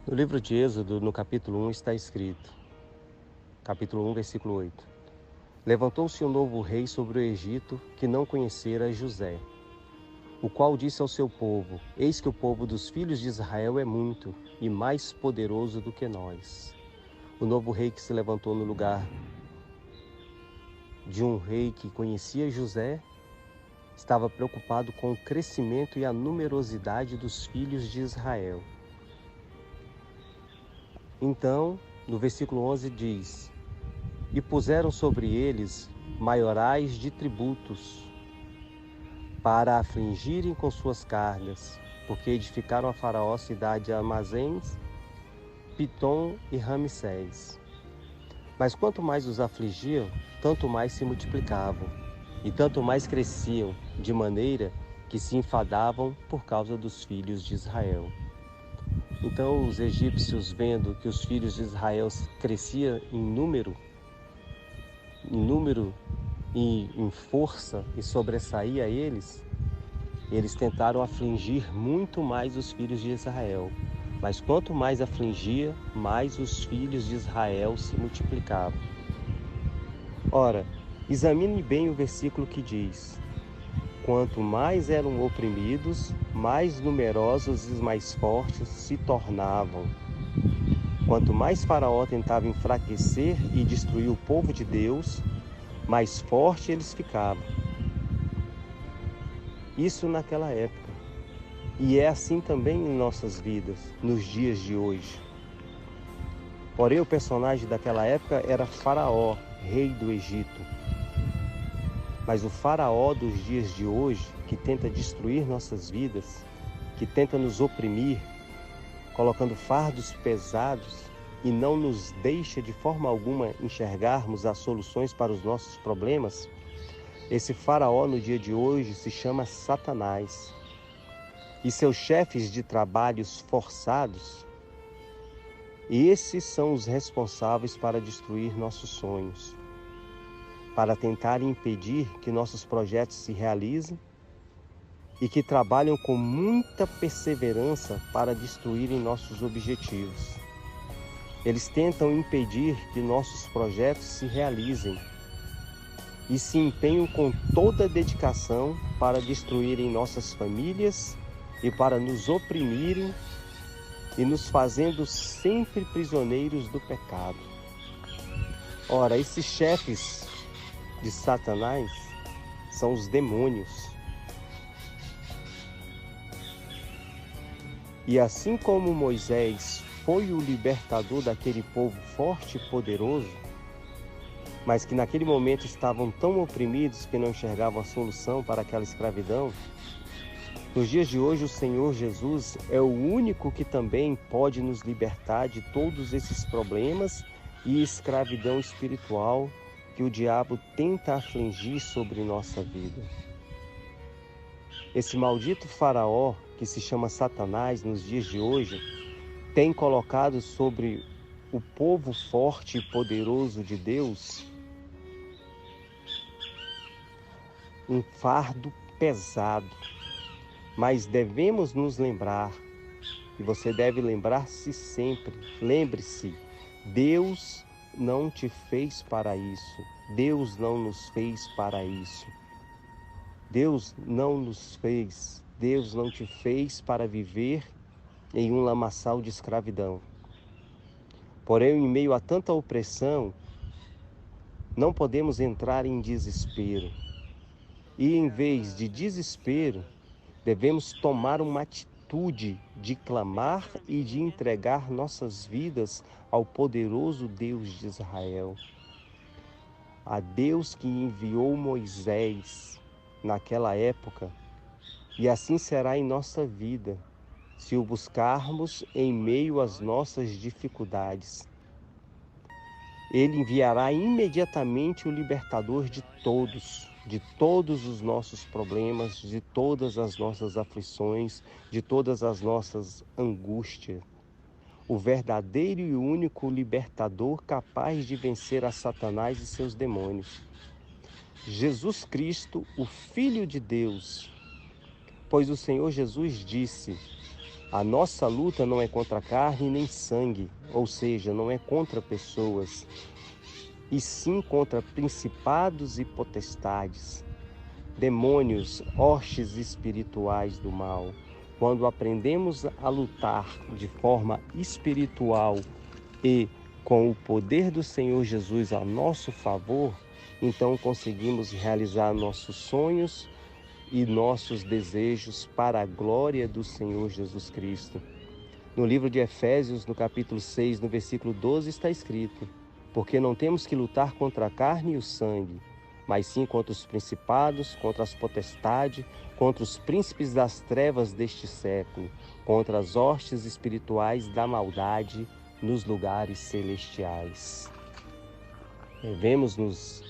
No livro de Êxodo, no capítulo 1, está escrito, capítulo 1, versículo 8: Levantou-se um novo rei sobre o Egito que não conhecera José, o qual disse ao seu povo: Eis que o povo dos filhos de Israel é muito e mais poderoso do que nós. O novo rei que se levantou no lugar de um rei que conhecia José estava preocupado com o crescimento e a numerosidade dos filhos de Israel. Então, no versículo 11 diz: E puseram sobre eles maiorais de tributos, para afligirem com suas cargas, porque edificaram a Faraó cidade de armazéns, Pitom e Ramsés. Mas quanto mais os afligiam, tanto mais se multiplicavam, e tanto mais cresciam, de maneira que se enfadavam por causa dos filhos de Israel. Então os egípcios, vendo que os filhos de Israel cresciam em número e em força e sobressaía eles tentaram afligir muito mais os filhos de Israel. Mas quanto mais afligia, mais os filhos de Israel se multiplicavam. Ora, examine bem o versículo que diz: Quanto mais eram oprimidos, mais numerosos e mais fortes se tornavam. Quanto mais Faraó tentava enfraquecer e destruir o povo de Deus, mais forte eles ficavam. Isso naquela época. E é assim também em nossas vidas, nos dias de hoje. Porém, o personagem daquela época era Faraó, rei do Egito. Mas o Faraó dos dias de hoje, que tenta destruir nossas vidas, que tenta nos oprimir, colocando fardos pesados e não nos deixa de forma alguma enxergarmos as soluções para os nossos problemas, esse Faraó no dia de hoje se chama Satanás. E seus chefes de trabalhos forçados, esses são os responsáveis para destruir nossos sonhos, para tentar impedir que nossos projetos se realizem e que trabalham com muita perseverança para destruírem nossos objetivos. Eles tentam impedir que nossos projetos se realizem e se empenham com toda a dedicação para destruírem nossas famílias e para nos oprimirem e nos fazendo sempre prisioneiros do pecado. Ora, esses chefes de Satanás são os demônios. E assim como Moisés foi o libertador daquele povo forte e poderoso, mas que naquele momento estavam tão oprimidos que não enxergavam a solução para aquela escravidão, nos dias de hoje o Senhor Jesus é o único que também pode nos libertar de todos esses problemas e escravidão espiritual que o diabo tenta afligir sobre nossa vida. Esse maldito Faraó, que se chama Satanás nos dias de hoje, tem colocado sobre o povo forte e poderoso de Deus um fardo pesado. Mas devemos nos lembrar, e você deve lembrar-se sempre, lembre-se, Deus não te fez para isso, Deus não nos fez para isso. Deus não nos fez, Deus não te fez para viver em um lamaçal de escravidão. Porém, em meio a tanta opressão, não podemos entrar em desespero. E em vez de desespero, devemos tomar uma atitude de clamar e de entregar nossas vidas ao poderoso Deus de Israel. A Deus que enviou Moisés naquela época, e assim será em nossa vida, se o buscarmos em meio às nossas dificuldades. Ele enviará imediatamente o libertador de todos os nossos problemas, de todas as nossas aflições, de todas as nossas angústias. O verdadeiro e único libertador capaz de vencer a Satanás e seus demônios. Jesus Cristo, o Filho de Deus. Pois o Senhor Jesus disse: A nossa luta não é contra carne nem sangue, ou seja, não é contra pessoas, e sim contra principados e potestades, demônios, hostes espirituais do mal. Quando aprendemos a lutar de forma espiritual e com o poder do Senhor Jesus a nosso favor, então conseguimos realizar nossos sonhos e nossos desejos para a glória do Senhor Jesus Cristo. No livro de Efésios, no capítulo 6, no versículo 12, está escrito: porque não temos que lutar contra a carne e o sangue, mas sim contra os principados, contra as potestades, contra os príncipes das trevas deste século, contra as hostes espirituais da maldade nos lugares celestiais. Devemos nos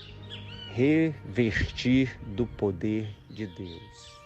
revertir do poder de Deus.